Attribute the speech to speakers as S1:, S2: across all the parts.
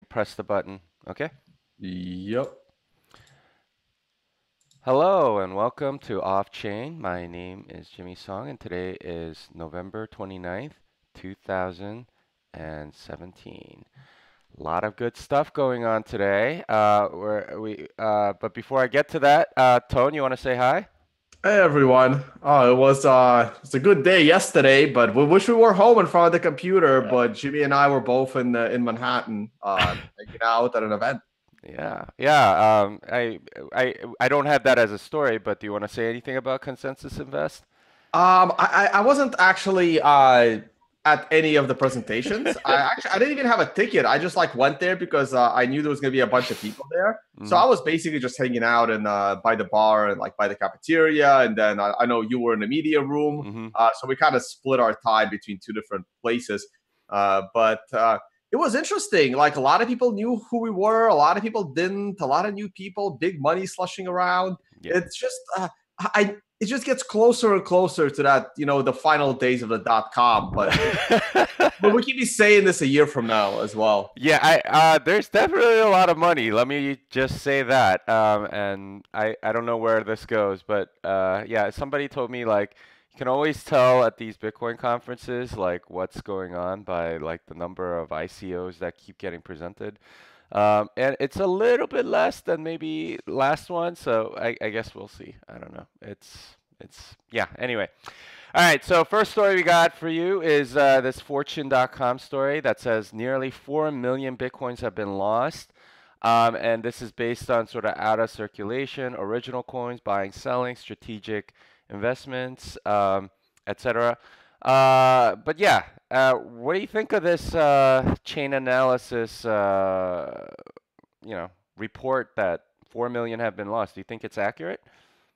S1: press the button. Okay.
S2: Yep.
S1: Hello and welcome to Off Chain. My name is Jimmy Song and today is November 29th, 2017. A lot of good stuff going on today. But before I get to that, Tone, you want to say hi?
S2: Hey everyone. Oh, it's a good day yesterday, but we wish we were home in front of the computer. But Jimmy and I were both in Manhattan, hanging out at an event.
S1: Yeah, yeah. I don't have that as a story, but do you want to say anything about Consensus Invest?
S2: I wasn't actually at any of the presentations. I didn't even have a ticket. I just like went there because I knew there was gonna be a bunch of people there. So
S1: Hmm.
S2: I was basically just hanging out and by the bar and like by the cafeteria. And then I know you were in the media room,
S1: Hmm.
S2: so we kind of split our time between two different places. But it was interesting. Like a lot of people knew who we were, a lot of people didn't. A lot of new people, big money slushing around.
S1: Yeah.
S2: It's just I it just gets closer and closer to that, the final days of the .com. But we can be saying this a year from now as well.
S1: Yeah, there's definitely a lot of money. Let me just say that. And I don't know where this goes, but yeah, somebody told me like you can always tell at these Bitcoin conferences like what's going on by like the number of ICOs that keep getting presented. And it's a little bit less than maybe last one, so I guess we'll see. I don't know. It's yeah. Anyway. All right, so first story we got for you is this Fortune.com story that says nearly 4 million Bitcoins have been lost. And this is based on sort of out of circulation, original coins, buying, selling, strategic investments, etc. But yeah, what do you think of this chain analysis, report that 4 million have been lost? Do you think it's accurate?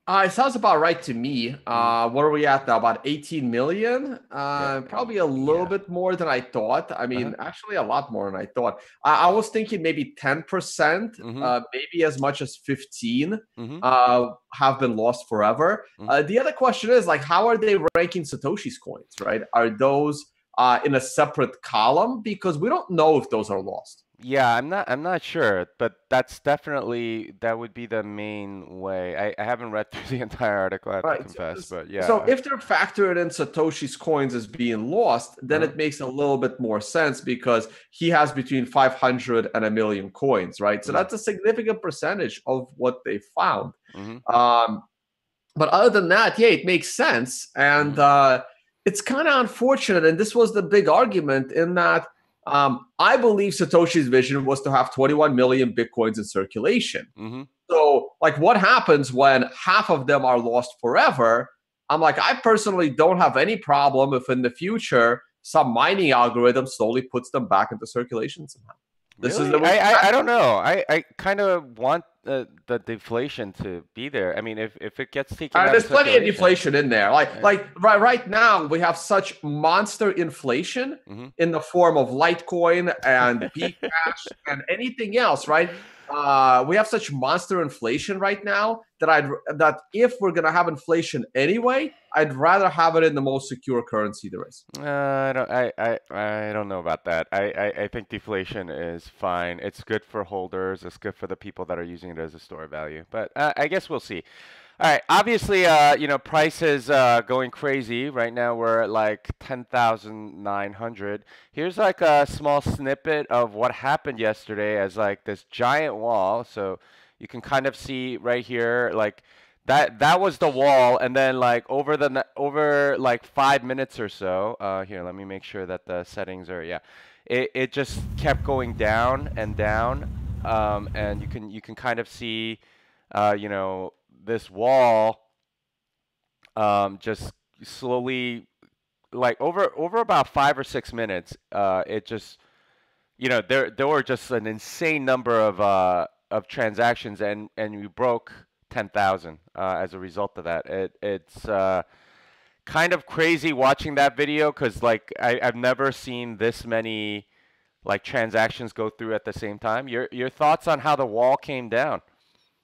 S2: It sounds about right to me.
S1: Mm,
S2: What are we at now? About 18 million?
S1: yeah,
S2: Probably a little
S1: yeah.
S2: bit more than I thought. I
S1: Uh-huh.
S2: mean, actually, a lot more than I thought. I was thinking maybe 10%,
S1: Mm-hmm.
S2: maybe as much as 15
S1: Mm-hmm.
S2: have been lost forever.
S1: Mm-hmm.
S2: The other question is like, how are they ranking Satoshi's coins, right? Are those in a separate column? Because we don't know if those are lost.
S1: Yeah, I'm not sure, but that's definitely that would be the main way. I haven't read through the entire article, I have to
S2: Right.
S1: confess, but
S2: So
S1: yeah.
S2: if they're factored in Satoshi's coins as being lost, then
S1: Uh-huh.
S2: it makes a little bit more sense because he has between 500 and a million coins, right? So
S1: Mm,
S2: that's a significant percentage of what they found.
S1: mm-hmm.
S2: Um, but other than that, yeah, it makes sense. And
S1: Mm-hmm.
S2: it's kind of unfortunate. And this was the big argument in that I believe Satoshi's vision was to have 21 million Bitcoins in circulation.
S1: Mm-hmm.
S2: So, like, what happens when half of them are lost forever? I'm like, I personally don't have any problem if in the future some mining algorithm slowly puts them back into circulation somehow. This is the
S1: Really?
S2: most
S1: I don't know. I kind of want the deflation to be there. I mean, if it gets taken out of
S2: there's plenty of
S1: circulation,
S2: deflation in there. Like,
S1: right?
S2: like right now we have such monster inflation
S1: Mm-hmm.
S2: in the form of Litecoin and Bcash and anything else, right? We have such monster inflation right now that if we're gonna have inflation anyway, I'd rather have it in the most secure currency there is.
S1: I don't know about that. I think deflation is fine. It's good for holders. It's good for the people that are using it as a store of value. But I guess we'll see. All right. Obviously, price is going crazy right now. We're at like 10,900. Here's like a small snippet of what happened yesterday as like this giant wall. So you can kind of see right here, like that was the wall, and then like over like 5 minutes or so. Here, let me make sure that the settings are, yeah. It just kept going down and down, and you can kind of see, this wall, just slowly, like over about 5 or 6 minutes. It just, there were just an insane number of transactions, and we broke 10,000 as a result of that. It's kind of crazy watching that video because like I've never seen this many like transactions go through at the same time. Your thoughts on how the wall came down?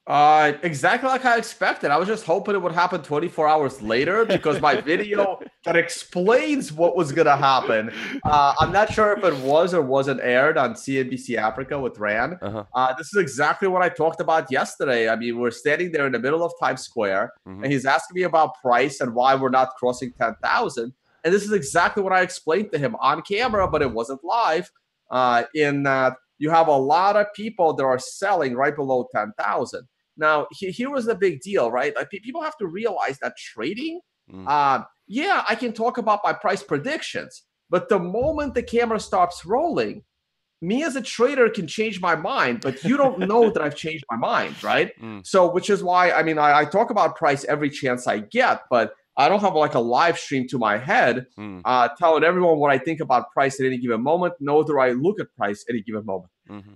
S2: Exactly like I expected. I was just hoping it would happen 24 hours later because my video that explains what was going to happen. I'm not sure if it was or wasn't aired on CNBC Africa with Rand.
S1: Uh-huh.
S2: This is exactly what I talked about yesterday. I mean, we're standing there in the middle of Times Square,
S1: Mm-hmm.
S2: and he's asking me about price and why we're not crossing 10,000. And this is exactly what I explained to him on camera, but it wasn't live. In that you have a lot of people that are selling right below 10,000. Now, here was the big deal, right? Like people have to realize that trading,
S1: Mm.
S2: yeah, I can talk about my price predictions, but the moment the camera stops rolling, me as a trader can change my mind, but you don't know that I've changed my mind, right?
S1: Mm.
S2: So, which is why, I mean, I talk about price every chance I get, but I don't have like a live stream to my head
S1: Mm.
S2: telling everyone what I think about price at any given moment, nor do I look at price at any given moment.
S1: Mm-hmm.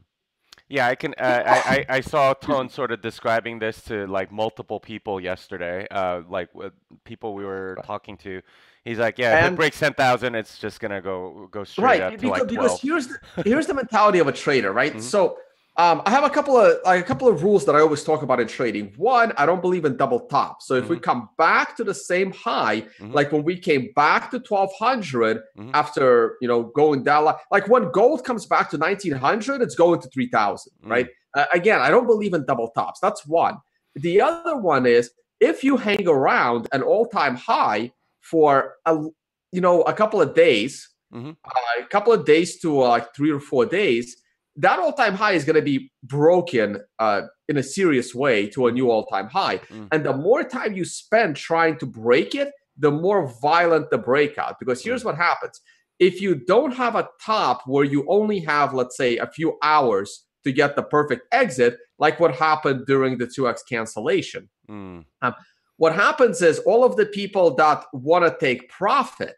S1: Yeah, I can. I saw Tone sort of describing this to like multiple people yesterday. Like with people we were
S2: Right.
S1: talking to. He's like, yeah, if it
S2: And
S1: breaks 10,000, it's just gonna go straight
S2: right,
S1: up to like
S2: because
S1: 12.
S2: here's the mentality of a trader, right?
S1: Mm-hmm.
S2: So I have a couple of rules that I always talk about in trading. One, I don't believe in double top. So if we
S1: Mm-hmm.
S2: come back to the same high,
S1: Mm-hmm.
S2: like when we came back to 1200
S1: Mm-hmm.
S2: after going down, like when gold comes back to 1900, it's going to 3000, right?
S1: Mm.
S2: Again, I don't believe in double tops. That's one. The other one is if you hang around an all-time high for a couple of days,
S1: Mm-hmm.
S2: a couple of days to like 3 or 4 days, that all-time high is going to be broken in a serious way to a new all-time high.
S1: Mm.
S2: And the more time you spend trying to break it, the more violent the breakout. Because here's what happens. If you don't have a top where you only have, let's say, a few hours to get the perfect exit, like what happened during the 2x cancellation,
S1: Mm.
S2: what happens is all of the people that want to take profit,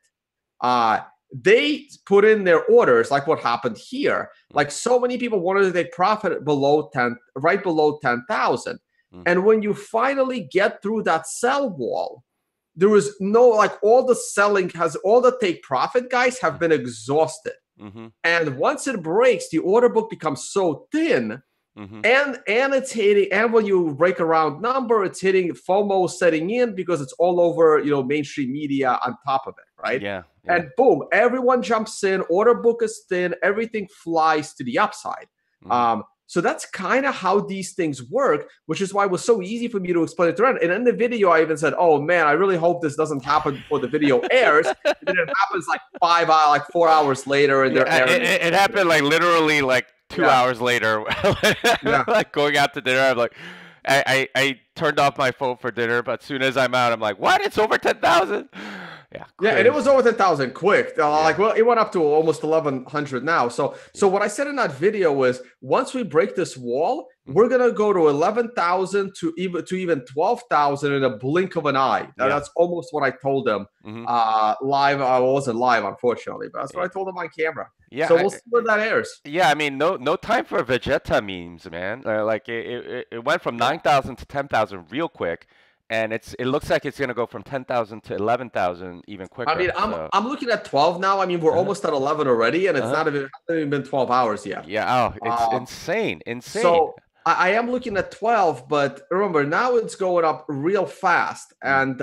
S2: they put in their orders like what happened here. Like so many people wanted to take profit below 10, right below 10,000.
S1: Mm.
S2: And when you finally get through that sell wall, there was no, like all the selling has, all the take profit guys have been exhausted.
S1: Mm-hmm.
S2: And once it breaks, the order book becomes so thin.
S1: Mm-hmm.
S2: And it's hitting, and when you break a round number, it's hitting FOMO setting in because it's all over, mainstream media on top of it, right?
S1: Yeah. Yeah.
S2: And boom, everyone jumps in, order book is thin, everything flies to the upside.
S1: Mm-hmm.
S2: So that's kind of how these things work, which is why it was so easy for me to explain it to Ren. And in the video, I even said, "Oh man, I really hope this doesn't happen before the video airs." And then it happens like 4 hours later, and they're airing
S1: it happened like literally like 2 hours later.
S2: Yeah.
S1: Like going out to dinner, I'm like, I turned off my phone for dinner, but as soon as I'm out, I'm like, what? It's over 10,000?
S2: Yeah, and it was over 10,000 quick. Like, well, it went up to almost 1,100 now. So what I said in that video was, once we break this wall, we're gonna go to 11,000 to even 12,000 in a blink of an eye. That's almost what I told them live. I wasn't live, unfortunately, but that's what I told them on camera.
S1: Yeah.
S2: So we'll see where that airs.
S1: Yeah, I mean, no time for Vegeta memes, man. Like it went from 9,000 to 10,000 real quick. And it looks like it's gonna go from 10,000 to 11,000 even quicker.
S2: I mean, I'm looking at 12 now. I mean, we're almost at 11 already, and it's hasn't even been 12 hours yet.
S1: Yeah. Oh, it's insane.
S2: So I am looking at 12, but remember now it's going up real fast. And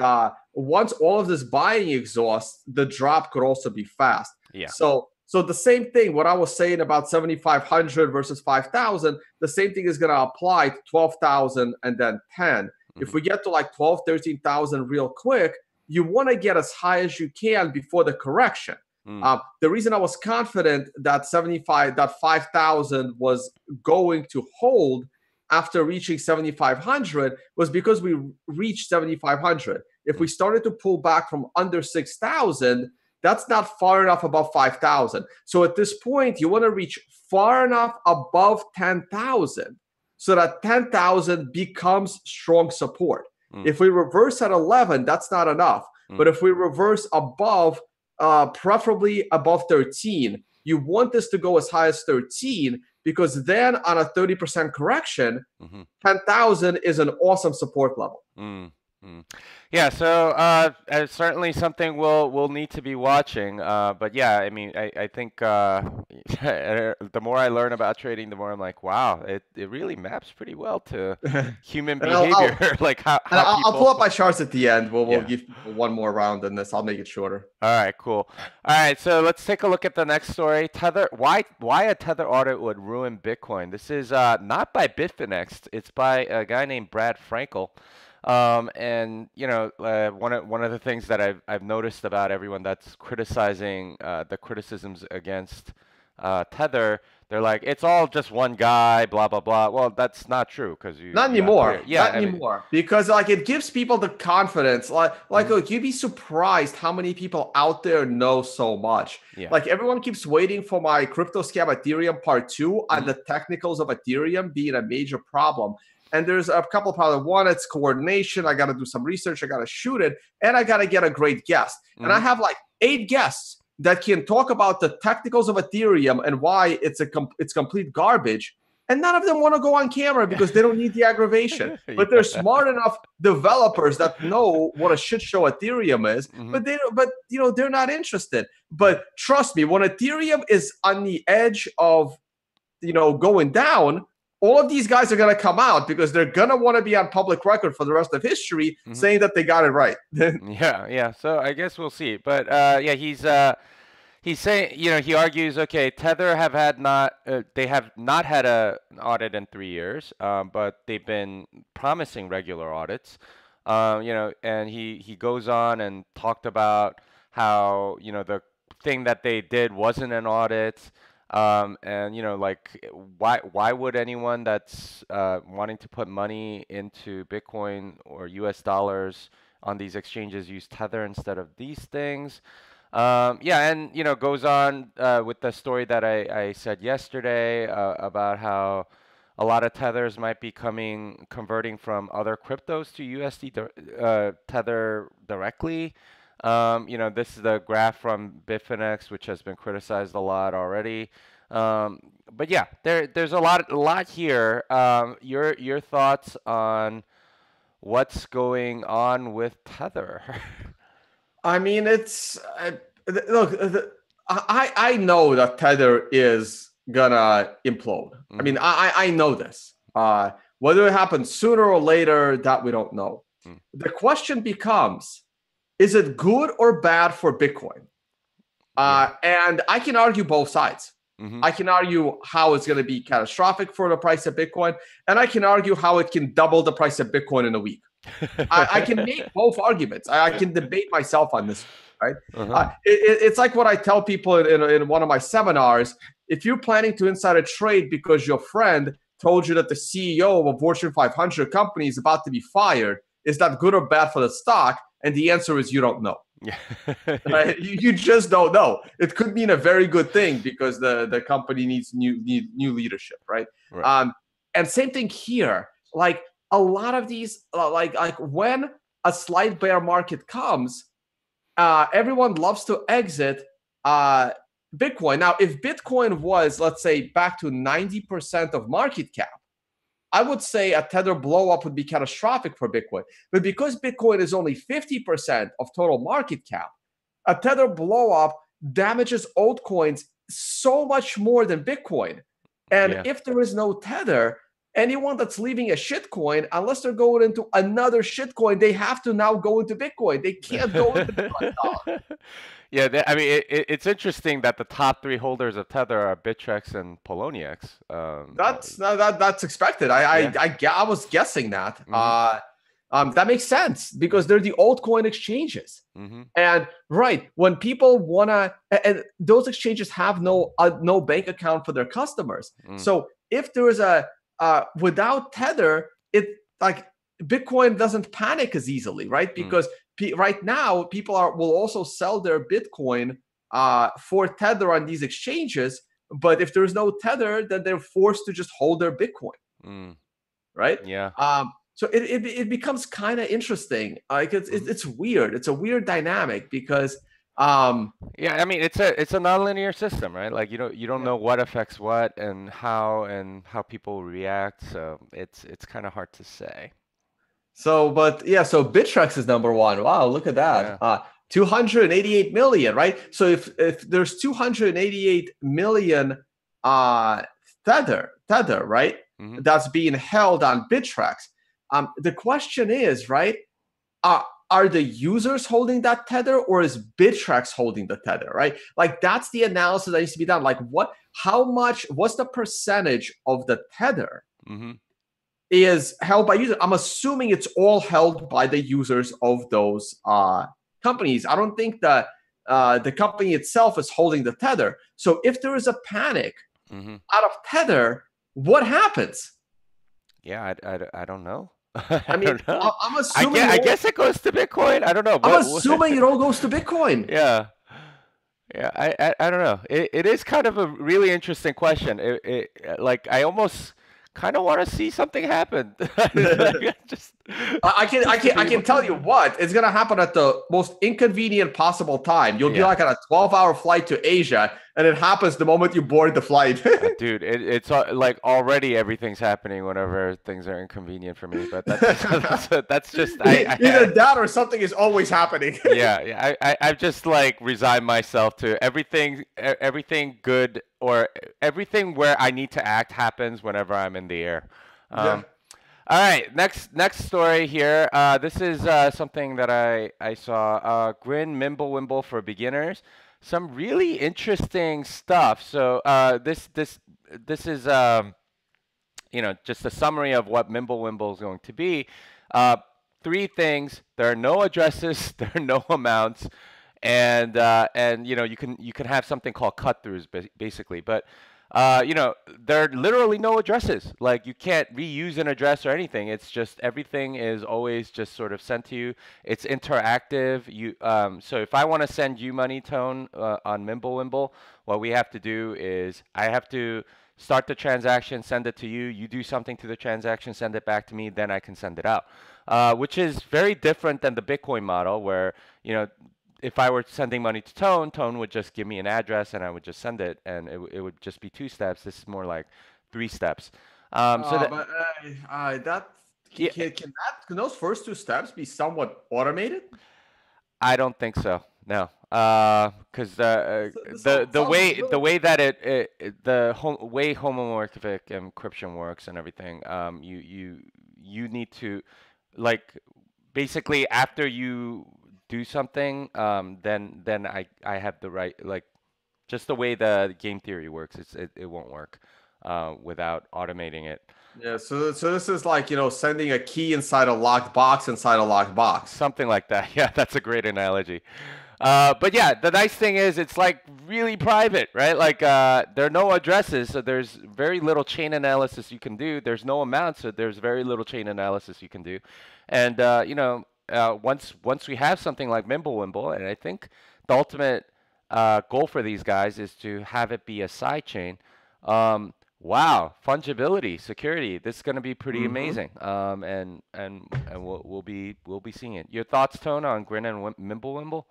S2: once all of this buying exhausts, the drop could also be fast.
S1: Yeah.
S2: So the same thing, what I was saying about 7,500 versus 5,000, the same thing is going to apply to 12,000 and then 10. If we get to like 12, 13,000 real quick, you want to get as high as you can before the correction. The reason I was confident that 5,000 was going to hold after reaching 7,500 was because we reached 7,500. If we started to pull back from under 6,000, that's not far enough above 5,000. So at this point, you want to reach far enough above 10,000 so that 10,000 becomes strong support. If we reverse at 11, that's not enough. But if we reverse above, preferably above 13, you want this to go as high as 13 because then on a 30% correction, 10,000 is an awesome support level.
S1: Mm. Yeah, so certainly something we'll need to be watching. But yeah, I mean, I think the more I learn about trading, the more I'm like, wow, it really maps pretty well to
S2: and
S1: human
S2: I'll,
S1: behavior,
S2: I'll
S1: like
S2: and
S1: how
S2: I'll pull
S1: people.
S2: up my charts at the end. We'll
S1: Yeah.
S2: give people one more round in this. I'll make it shorter.
S1: All right, cool. All right, so let's take a look at the next story. Tether, why a Tether audit would ruin Bitcoin? This is not by Bitfinex. It's by a guy named Brad Frankel. And you know, one of the things that I've noticed about everyone that's criticizing the criticisms against Tether, they're like, it's all just one guy, blah blah blah. Well, that's not true because
S2: Not
S1: you have
S2: anymore.
S1: clear. Yeah,
S2: Not
S1: I mean,
S2: anymore. Because like it gives people the confidence.
S1: mhm,
S2: Look, you'd be surprised how many people out there know so much.
S1: yeah.
S2: Like everyone keeps waiting for my crypto scam Ethereum part two on
S1: Mhm,
S2: the technicals of Ethereum being a major problem. And there's a couple of problems. One, it's coordination. I got to do some research. I got to shoot it, and I got to get a great guest. And I
S1: mhm.
S2: have like 8 guests that can talk about the technicals of Ethereum and why it's complete garbage, and none of them want to go on camera because they don't need the aggravation. But they're
S1: Yeah.
S2: smart enough developers that know what a shit show Ethereum is,
S1: Mhm.
S2: but they're not interested. But trust me, when Ethereum is on the edge of going down, all of these guys are going to come out because they're going to want to be on public record for the rest of history
S1: Mhm.
S2: saying that they got it right.
S1: Yeah, yeah. So I guess we'll see. But yeah, he's saying, you know, he argues, okay, Tether have had not they have not had an audit in 3 years, but they've been promising regular audits. You know, and he goes on and talked about how, you know, the thing that they did wasn't an audit. And you know, like why would anyone that's wanting to put money into Bitcoin or US dollars on these exchanges use Tether instead of these things? Yeah, and you know, goes on with the story that I said yesterday about how a lot of tethers might be converting from other cryptos to Tether directly. You know, this is the graph from Bitfinex, which has been criticized a lot already. Um, but yeah, there's a lot here. Your thoughts on what's going on with Tether?
S2: I mean, look. I know that Tether is gonna implode. I mean,
S1: Hmm.
S2: I know this. Whether it happens sooner or later, that we don't know. The question becomes: is it good or bad for Bitcoin?
S1: Yeah.
S2: And I can argue both sides.
S1: Hmm.
S2: I can argue how it's going to be catastrophic for the price of Bitcoin, and I can argue how it can double the price of Bitcoin in a week. I can make both arguments. I can debate myself on this, right?
S1: Uh-huh.
S2: It's like what I tell people in one of my seminars. If you're planning to inside a trade because your friend told you that the CEO of a Fortune 500 company is about to be fired, is that good or bad for the stock? And the answer is you don't know.
S1: Yeah.
S2: Right? You just don't know. It could mean a very good thing because the company needs new leadership, right?
S1: Right.
S2: Um, and same thing here. Like a lot of these, like when a slight bear market comes, everyone loves to exit uh, Bitcoin. Now, if Bitcoin was, let's say, back to 90% of market cap, I would say a Tether blow up would be catastrophic for Bitcoin. But because Bitcoin is only 50% of total market cap, a Tether blow up damages altcoins so much more than Bitcoin. And
S1: Yeah.
S2: if there is no Tether, anyone that's leaving a shitcoin, unless they're going into another shitcoin, they have to now go into Bitcoin. They can't go into the US dollar.
S1: Yeah, I mean, it's interesting that the top three holders of Tether are Bittrex and Poloniex.
S2: That's expected.
S1: Yeah.
S2: I was guessing that.
S1: Hmm.
S2: That makes sense because they're the altcoin exchanges.
S1: Hmm.
S2: And right when people wanna, and those exchanges have no bank account for their customers.
S1: Mm.
S2: So if there is a without Tether, it like Bitcoin doesn't panic as easily, right?
S1: Mm.
S2: Because right now people will also sell their Bitcoin for Tether on these exchanges. But if there's no Tether, then they're forced to just hold their Bitcoin,
S1: Mm.
S2: right?
S1: Yeah.
S2: So it becomes kind of interesting. Like
S1: Hmm.
S2: it's weird. It's a weird dynamic because um,
S1: Yeah, I mean, it's a nonlinear system, right? Like you don't
S2: yeah.
S1: know what affects what and how people react, so it's kind of hard to say.
S2: So, but yeah, so Bittrex is number one. Wow, look at that.
S1: Yeah.
S2: 288 million, right? So if there's 288 million uh tether, right?
S1: Hmm.
S2: That's being held on Bittrex. The question is, right? Are the users holding that tether, or is Bittrex holding the tether, right? Like that's the analysis that needs to be done. Like how much, what's the percentage of the tether
S1: Hmm.
S2: is held by users? I'm assuming it's all held by the users of those companies. I don't think that the company itself is holding the tether. So if there is a panic
S1: Hmm.
S2: out of tether, what happens?
S1: Yeah, I don't know. I
S2: I mean,
S1: don't know.
S2: I'm assuming
S1: I guess it goes to Bitcoin. I don't know.
S2: I'm
S1: What
S2: assuming it all goes to Bitcoin.
S1: yeah. Yeah, I don't know. It is kind of a really interesting question. Like I almost kind of want to see something happen. Like, just to
S2: I
S1: be
S2: can tell you what, it's gonna happen at the most inconvenient possible time. You'll be
S1: yeah.
S2: like on a 12-hour flight to Asia, and it happens the moment you board the flight.
S1: Dude, like already everything's happening whenever things are inconvenient for me. But that's just
S2: Either that or something is always happening.
S1: yeah, yeah. I've just like resigned myself to everything good or everything where I need to act happens whenever I'm in the air.
S2: Yeah.
S1: Um, all right, next story here. This is something that I saw. Grin, Mimble Wimble for beginners. Some really interesting stuff. So this is just a summary of what Mimblewimble is going to be. Uh, Three things: there are no addresses, there are no amounts, and you can have something called cut throughs basically, but there are literally no addresses. Like you can't reuse an address or anything. It's just everything is always just sort of sent to you. It's interactive. So if I want to send you money, Tone, on Mimblewimble, what we have to do is I have to start the transaction, send it to you. You do something to the transaction, send it back to me, then I can send it out. Which is very different than the Bitcoin model, where you know if I were sending money to Tone, Tone would just give me an address and I would just send it, and it would just be 2 steps. This is more like 3 steps. So that
S2: But that
S1: yeah,
S2: can those first two steps be somewhat automated?
S1: I don't think so. No, because
S2: This
S1: the
S2: sounds
S1: way
S2: really.
S1: that way homomorphic encryption works and everything, you need to like basically after you do something, then I have the right like just the way the game theory works, it won't work without automating it.
S2: Yeah, so this is like, sending a key inside a locked box inside a locked box.
S1: Something like that. Yeah, that's a great analogy. But yeah, the nice thing is it's like really private, right? Like there are no addresses, so there's very little chain analysis you can do. There's no amount, so there's very little chain analysis you can do. And once we have something like Mimblewimble, and I think the ultimate goal for these guys is to have it be a side chain. Wow, fungibility, security. This is going to be pretty
S2: Hmm.
S1: amazing. And we'll be seeing it. Your thoughts, Tone, on Grin and Mimblewimble?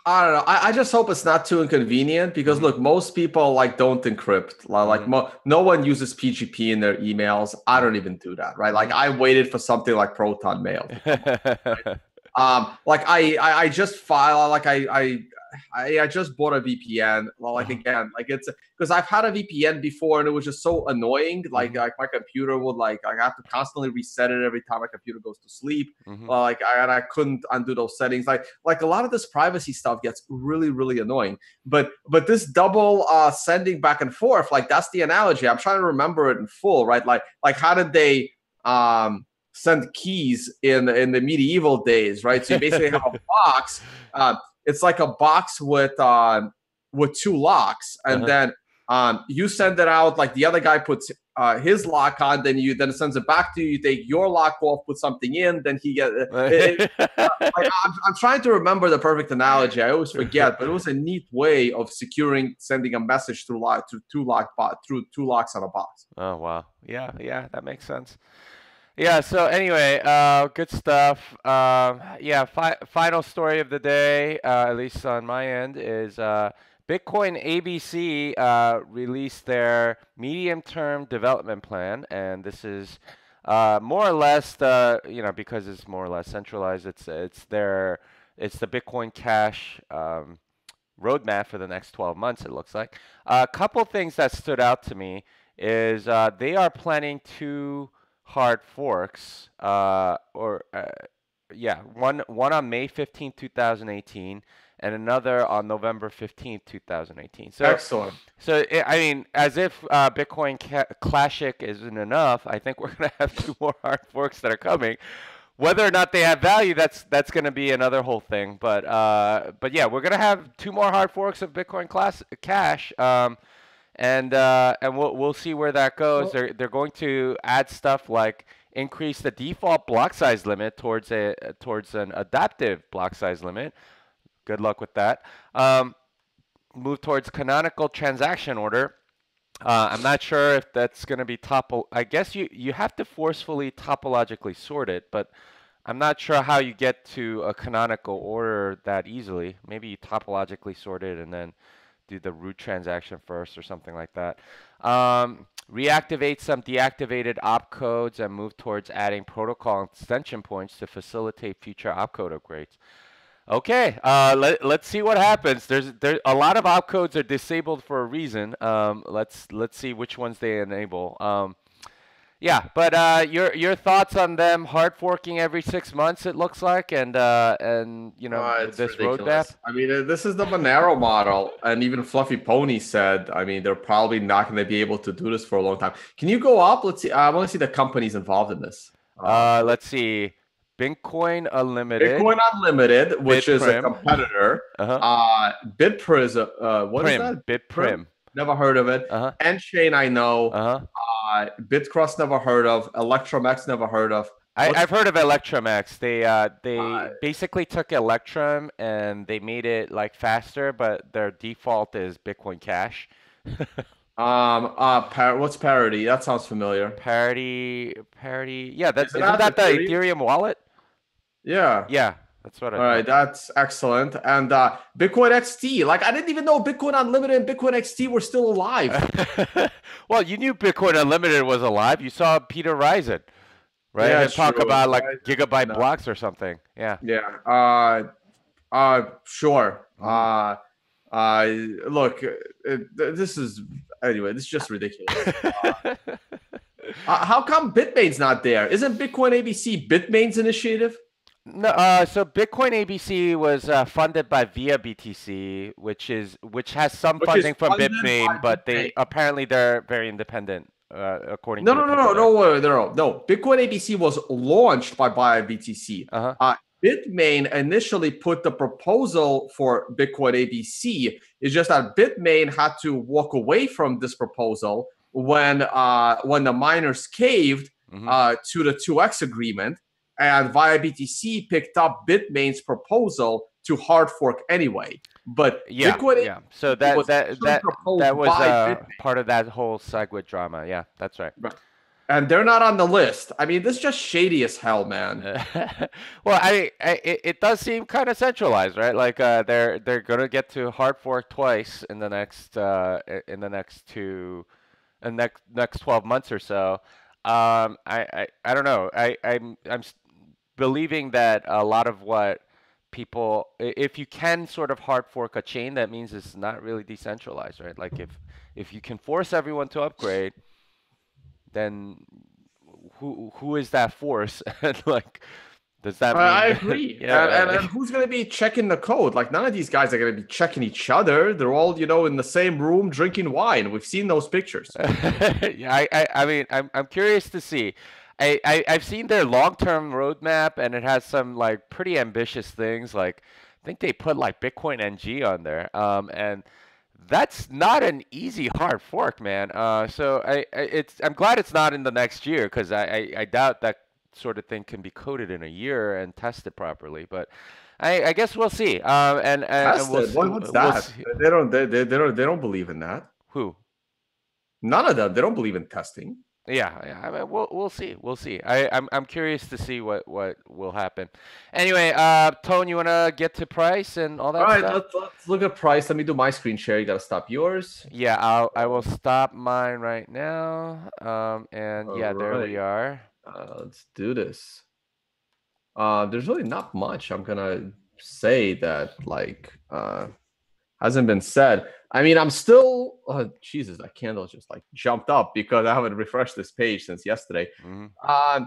S2: I don't know. I just hope it's not too inconvenient because
S1: Mm-hmm.
S2: look, most people like don't encrypt. Like
S1: Mm-hmm.
S2: no one uses PGP in their emails. I
S1: Mm-hmm.
S2: don't even do that, right? Like
S1: Mm-hmm.
S2: I waited for something like Proton Mail to come up. Like I just file like I just bought a VPN. Well, like again, like it's because I've had a VPN before and it was just so annoying.
S1: Mm-hmm.
S2: Like my computer would like I have to constantly reset it every time my computer goes to sleep.
S1: Mm-hmm.
S2: Like I couldn't undo those settings. Like a lot of this privacy stuff gets really annoying. But this double sending back and forth, like that's the analogy. I'm trying to remember it in full, right? Like how did they send keys in the medieval days, right? So you basically have a box. It's like a box with two locks, and
S1: Uh-huh.
S2: then you send it out. Like the other guy puts his lock on, then it sends it back to you. You take your lock off, put something in, then he get it. Like I'm trying to remember the perfect analogy. I always forget, but it was a neat way of securing sending a message through through two locks on a box.
S1: Oh wow. Yeah, yeah, that makes sense. Yeah, so anyway, good stuff. Yeah, final story of the day, at least on my end, is Bitcoin ABC released their medium-term development plan, and this is More or less, because it's more or less centralized, it's the Bitcoin Cash roadmap for the next 12 months, it looks like. A couple things that stood out to me is they are planning two hard forks, one on May 15th, 2018, and another on November 15th, 2018.
S2: Excellent.
S1: I mean, as if Bitcoin Classic isn't enough, I think we're gonna have two more hard forks that are coming. Whether or not they have value, that's going to be another whole thing. But yeah, we're going to have two more hard forks of Bitcoin Cash, and we'll see where that goes.
S2: Well,
S1: They're going to add stuff like increase the default block size limit towards an adaptive block size limit. Good luck with that. Move towards canonical transaction order. I'm not sure if that's going to be I guess you have to forcefully topologically sort it, but I'm not sure how you get to a canonical order that easily. Maybe you topologically sort it and then do the root transaction first or something like that. Reactivate some deactivated opcodes and move towards adding protocol extension points to facilitate future opcode upgrades. Okay, let's see what happens. There a lot of opcodes are disabled for a reason. Let's see which ones they enable. Yeah, but your thoughts on them hard forking every 6 months, it looks like, and
S2: it's
S1: this
S2: ridiculous.
S1: roadmap.
S2: I mean, this is the Monero model, and even Fluffy Pony said, I mean, they're probably not going to be able to do this for a long time. Can you go up? Let's see. I want to see the companies involved in this.
S1: Let's see. Bitcoin Unlimited.
S2: Bitcoin Unlimited, which is a
S1: Bitprim.
S2: competitor.
S1: Uh-huh.
S2: Bitprim is what is
S1: Prim.
S2: that?
S1: Bitprim.
S2: Never heard of it.
S1: Uh-huh.
S2: Nchain, I know.
S1: Uh-huh.
S2: Bitcross, never heard of. Electrum-X, never heard of.
S1: I've heard of Electrum-X. They basically took Electrum and they made it like faster, but their default is Bitcoin Cash.
S2: What's Parity? That sounds familiar.
S1: Parity. Yeah, isn't
S2: that
S1: that the
S2: Ethereum?
S1: Ethereum wallet?
S2: Yeah.
S1: Yeah, that's what I
S2: All right, that's excellent. And Bitcoin XT, like I didn't even know Bitcoin Unlimited and Bitcoin XT were still alive.
S1: Well, you knew Bitcoin Unlimited was alive. You saw Peter Risen, right?
S2: Yeah,
S1: And talk
S2: true.
S1: about like
S2: Right.
S1: gigabyte blocks or something. Yeah.
S2: Yeah. Sure. Look, this is anyway. This is just ridiculous. How come Bitmain's not there? Isn't Bitcoin ABC Bitmain's initiative?
S1: No, so Bitcoin ABC was funded by Via BTC, which has some
S2: Which is
S1: funding from
S2: funded
S1: Bitmain,
S2: by
S1: but
S2: Bitmain.
S1: they're very independent, according
S2: No,
S1: to
S2: no,
S1: the
S2: no,
S1: people
S2: no,
S1: there.
S2: no. Bitcoin ABC was launched by BTC.
S1: Uh-huh.
S2: Bitmain initially put the proposal for Bitcoin ABC. It's just that Bitmain had to walk away from this proposal when the miners caved to the 2x agreement, and Via BTC picked up Bitmain's proposal to hard fork anyway. But
S1: Yeah,
S2: Bitcoin
S1: yeah. So
S2: ABC was proposed
S1: was
S2: by Bitmain.
S1: part of that whole SegWit drama. Yeah, that's right.
S2: Right. And they're not on the list. I mean, this is just shady as hell, man.
S1: Well, it does seem kind of centralized, right? Like they're gonna get to hard fork twice in the next next 12 months or so. I don't know. I'm believing that a lot of what people, if you can sort of hard fork a chain, that means it's not really decentralized, right? Like if you can force everyone to upgrade, then who is that force? And like, does that mean?
S2: I agree.
S1: Yeah,
S2: and who's going to be checking the code? Like, none of these guys are going to be checking each other. They're all, in the same room drinking wine. We've seen those pictures.
S1: Yeah, I mean, I'm curious to see. I've seen their long-term roadmap, and it has some like pretty ambitious things. Like, I think they put like Bitcoin NG on there, and that's not an easy hard fork, man. So I'm glad it's not in the next year because I doubt that sort of thing can be coded in a year and tested properly. But I guess we'll see. And
S2: Tested? What's that? They don't believe in that.
S1: Who?
S2: None of them. They don't believe in testing.
S1: Yeah. I mean, we'll see. We'll see. I'm curious to see what will happen. Anyway, Tone, you wanna get to price and all that
S2: All right,
S1: stuff?
S2: let's look at price. Let me do my screen share. You got to stop yours.
S1: Yeah, I will stop mine right now. And yeah, there we are.
S2: Let's do this. There's really not much I'm gonna say that like hasn't been said. I mean, I'm still Jesus, that candle just like jumped up because I haven't refreshed this page since yesterday.
S1: Mm-hmm.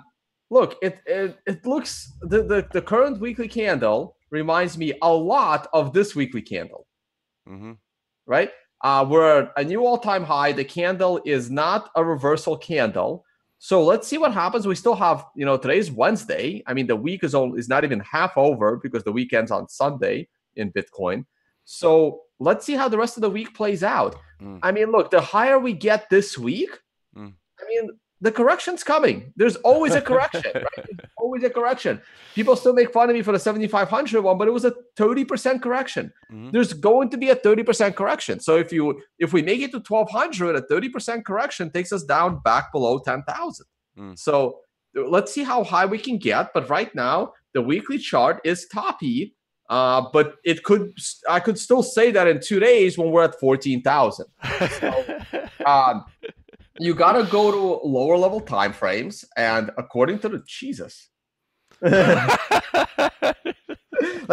S2: Look, it looks the current weekly candle reminds me a lot of this weekly candle,
S1: Mm-hmm.
S2: right? We're at a new all-time high. The candle is not a reversal candle. So let's see what happens. We still have, today's Wednesday. I mean, the week is not even half over because the weekend's on Sunday in Bitcoin. So let's see how the rest of the week plays out.
S1: Mm.
S2: I mean, look, the higher we get this week,
S1: Mm.
S2: I mean, the correction's coming. There's always a correction, right? There's always a correction. People still make fun of me for the 7,500 one, but it was a 30% correction.
S1: Mm-hmm.
S2: There's going to be a 30% correction. So if we make it to 1,200, a 30% correction takes us down back below 10,000.
S1: Mm.
S2: So let's see how high we can get. But right now, the weekly chart is toppy. But I could still say that in 2 days when we're at 14,000. So, you got to go to lower level time frames, and according to the Jesus, like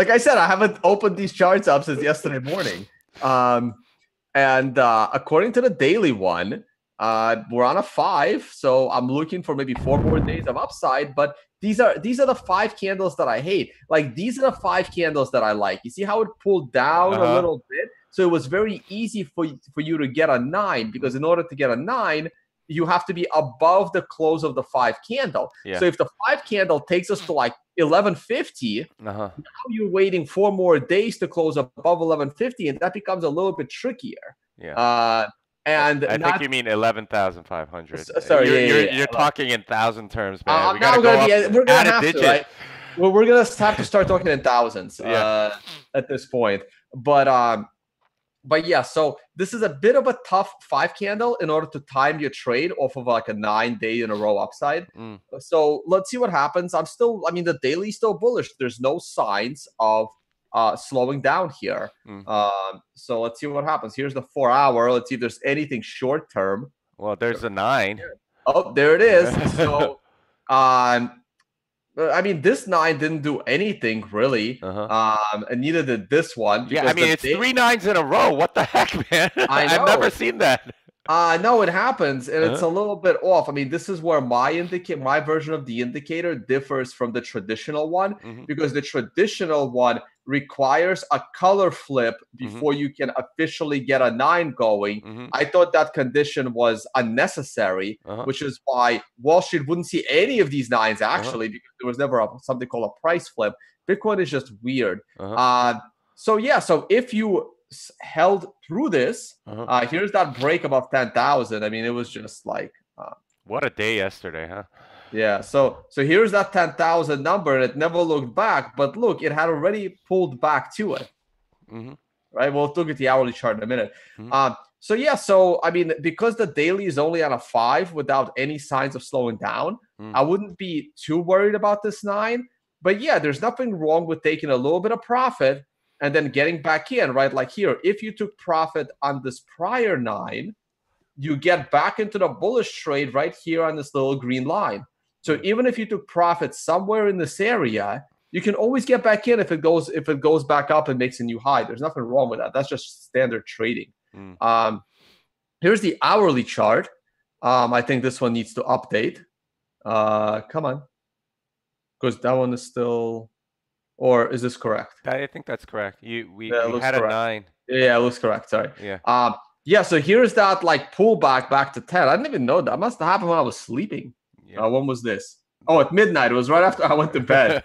S2: I said, I haven't opened these charts up since yesterday morning. And according to the daily one, we're on a 5, so I'm looking for maybe 4 more days of upside. But these are the 5 candles that I hate. Like, these are the 5 candles that I like. You see how it pulled down a little bit? So it was very easy for you to get a 9, because in order to get a 9, you have to be above the close of the 5 candle.
S1: Yeah.
S2: So if the 5 candle takes us to like 1150, now you're waiting 4 more days to close above 1150, and that becomes a little bit trickier.
S1: Yeah.
S2: And
S1: I think you mean 11,500.
S2: Sorry,
S1: you're talking in thousand terms, man.
S2: We're gonna have to, right? Well, we're gonna have to start talking in thousands at this point. But yeah, so this is a bit of a tough 5 candle in order to time your trade off of like a 9-day in a row upside. So let's see what happens. The daily's still bullish. There's no signs of slowing down here. So let's see what happens. Here's the 4-hour. Let's see if there's anything short term.
S1: Well, there's a 9.
S2: Oh, there it is. So this 9 didn't do anything really, and neither did this one.
S1: Yeah, I mean, it's 3 9s in a row. What the heck, man? I've never seen that.
S2: No, it happens, and it's a little bit off. I mean, this is where my version of the indicator differs from the traditional one, because the traditional one requires a color flip before you can officially get a 9 going. I thought that condition was unnecessary, which is why Wall Street wouldn't see any of these 9s actually, because there was never something called a price flip. Bitcoin is just weird. So if you held through this, here's that break above 10,000. I mean, it was just like
S1: what a day yesterday, huh?
S2: Yeah, so here's that 10,000 number, and it never looked back. But look, it had already pulled back to it. Right? We'll look at the hourly chart in a minute. So I mean, because the daily is only on a 5 without any signs of slowing down, I wouldn't be too worried about this 9. But yeah, there's nothing wrong with taking a little bit of profit and then getting back in, right? Like here, if you took profit on this prior 9, you get back into the bullish trade right here on this little green line. So even if you took profit somewhere in this area, you can always get back in if it goes back up and makes a new high. There's nothing wrong with that. That's just standard trading. Here's the hourly chart. I think this one needs to update. Come on. Because that one is still... Or is this correct?
S1: I think that's correct. We had a 9.
S2: Yeah, it looks correct. Sorry.
S1: Yeah.
S2: So here's that like pullback back to 10. I didn't even know that. Must have happened when I was sleeping.
S1: Yeah.
S2: When was this? Oh, at midnight. It was right after I went to bed.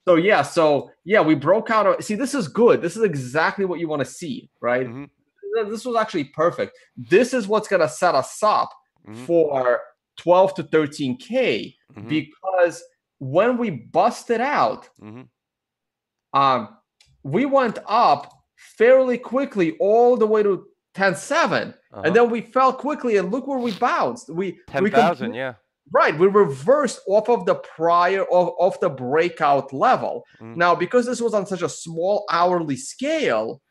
S2: So we broke out. See, this is good. This is exactly what you want to see, right? This was actually perfect. This is what's going to set us up for 12 to 13K, because when we busted out, we went up fairly quickly all the way to 10.7, and then we fell quickly, and look where we bounced.
S1: 10,000, yeah.
S2: Right, we reversed off of the off the breakout level. Now, because this was on such a small hourly scale,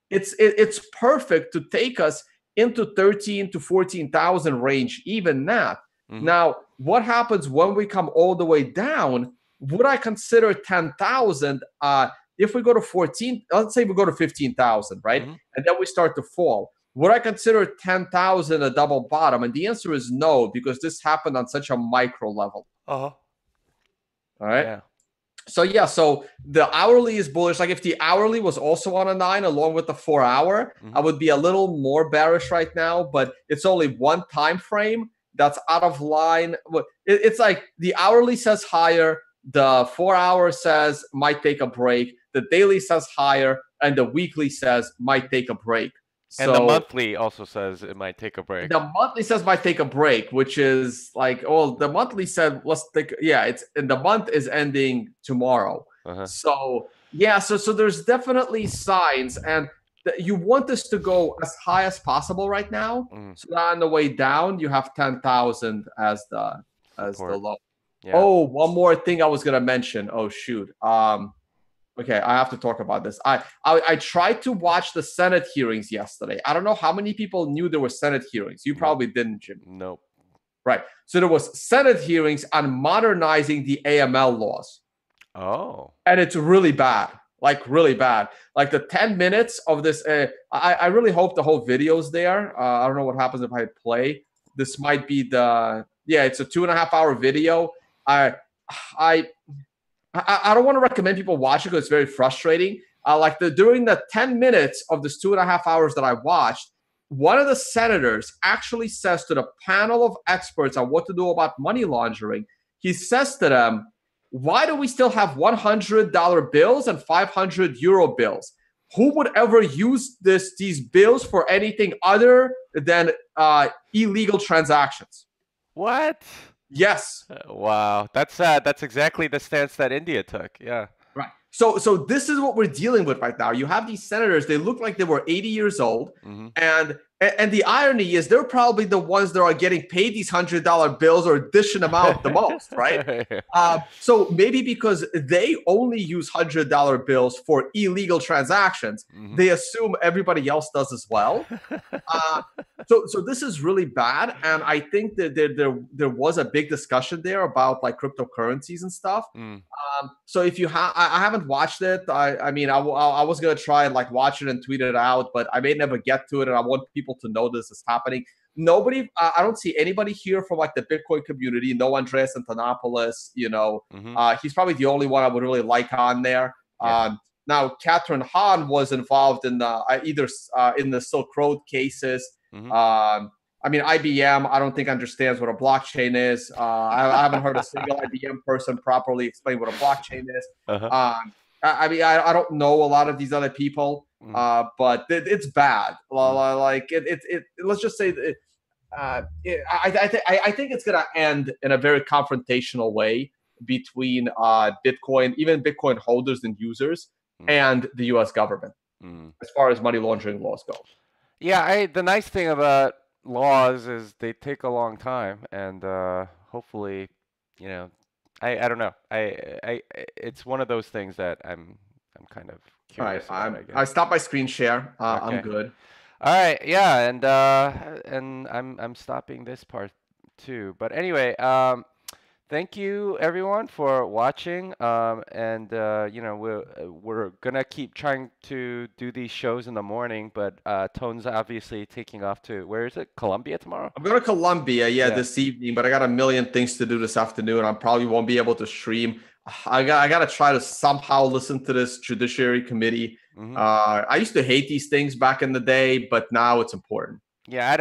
S2: it's perfect to take us into 13 to 14,000 range even now. Now, what happens when we come all the way down? Would I consider 10,000? If we go to 14, let's say we go to 15,000, right?
S1: Mm-hmm.
S2: And then we start to fall. Would I consider 10,000 a double bottom? And the answer is no, because this happened on such a micro level.
S1: Uh-huh.
S2: All right.
S1: Yeah.
S2: So yeah, so the hourly is bullish. Like if the hourly was also on a 9 along with the 4-hour, I would be a little more bearish right now, but it's only one time frame that's out of line. It's like the hourly says higher, the 4-hour says might take a break, the daily says higher, and the weekly says might take a break.
S1: And the
S2: So
S1: monthly also says it might take a break.
S2: the monthly says might take a break, which is like, oh, the monthly said let's take, yeah, it's, and the month is ending tomorrow.
S1: Uh-huh.
S2: So yeah, so there's definitely signs, and you want this to go as high as possible right now. So that on the way down, you have 10,000 as the low.
S1: Yeah.
S2: Oh, one more thing I was gonna mention. Oh shoot. Okay, I have to talk about this. I tried to watch the Senate hearings yesterday. I don't know how many people knew there were Senate hearings. You probably didn't, Jim.
S1: Nope.
S2: Right. So there was Senate hearings on modernizing the AML laws.
S1: Oh.
S2: And it's really bad. Like really bad. Like the 10 minutes of this. I really hope the whole video's there. I don't know what happens if I play. This might be it's a 2.5-hour video. I don't want to recommend people watch it because it's very frustrating. During the 10 minutes of this 2.5 hours that I watched, one of the senators actually says to the panel of experts on what to do about money laundering, he says to them, why do we still have $100 bills and 500 euro bills? Who would ever use these bills for anything other than illegal transactions?
S1: What?
S2: Yes.
S1: Wow. That's sad. That's exactly the stance that India took. Yeah.
S2: Right. So this is what we're dealing with right now. You have these senators, they look like they were 80 years old. And the irony is they're probably the ones that are getting paid these $100 bills or dishing them out the most, right? So maybe because they only use $100 bills for illegal transactions, they assume everybody else does as well. So this is really bad, and I think that there was a big discussion there about like cryptocurrencies and stuff. So if you I haven't watched it. I mean, I was gonna try and like watch it and tweet it out, but I may never get to it, and I want people to know this is happening. Nobody, I don't see anybody here from like the Bitcoin community. No Andreas Antonopoulos. He's probably the only one I would really like on there. Now, Catherine Hahn was involved in either in the Silk Road cases. I mean, IBM, I don't think understands what a blockchain is. I haven't heard a single IBM person properly explain what a blockchain is. I mean, I don't know a lot of these other people, but it's bad. Like let's just say that I think it's going to end in a very confrontational way between Bitcoin, even Bitcoin holders and users, and the U.S. government as far as money laundering laws go.
S1: Yeah, the nice thing about laws is they take a long time, and hopefully, I don't know. It's one of those things that I'm kind of curious about, I guess.
S2: I stopped my screen share.
S1: Okay.
S2: I'm good.
S1: All right, yeah, and I'm stopping this part too. But anyway, thank you everyone for watching. We're gonna keep trying to do these shows in the morning, but Tone's obviously taking off to, where is it? Colombia tomorrow?
S2: I'm going to Colombia, this evening, but I got a million things to do this afternoon. I probably won't be able to stream. I got to try to somehow listen to this Judiciary Committee. I used to hate these things back in the day, but now it's important.
S1: Yeah,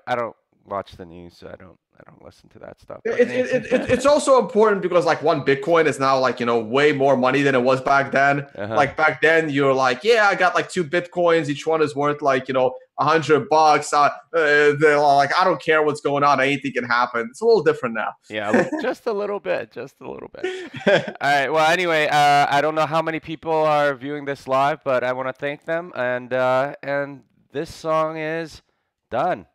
S1: I don't watch the news, so I don't listen to that stuff.
S2: It's also important because like one Bitcoin is now like, way more money than it was back then. Like back then you're like, yeah, I got like 2 Bitcoins. Each one is worth like, $100. They're like, I don't care what's going on. Anything can happen. It's a little different now.
S1: Yeah, just a little bit. All right. Well, anyway, I don't know how many people are viewing this live, but I want to thank them. And this song is done.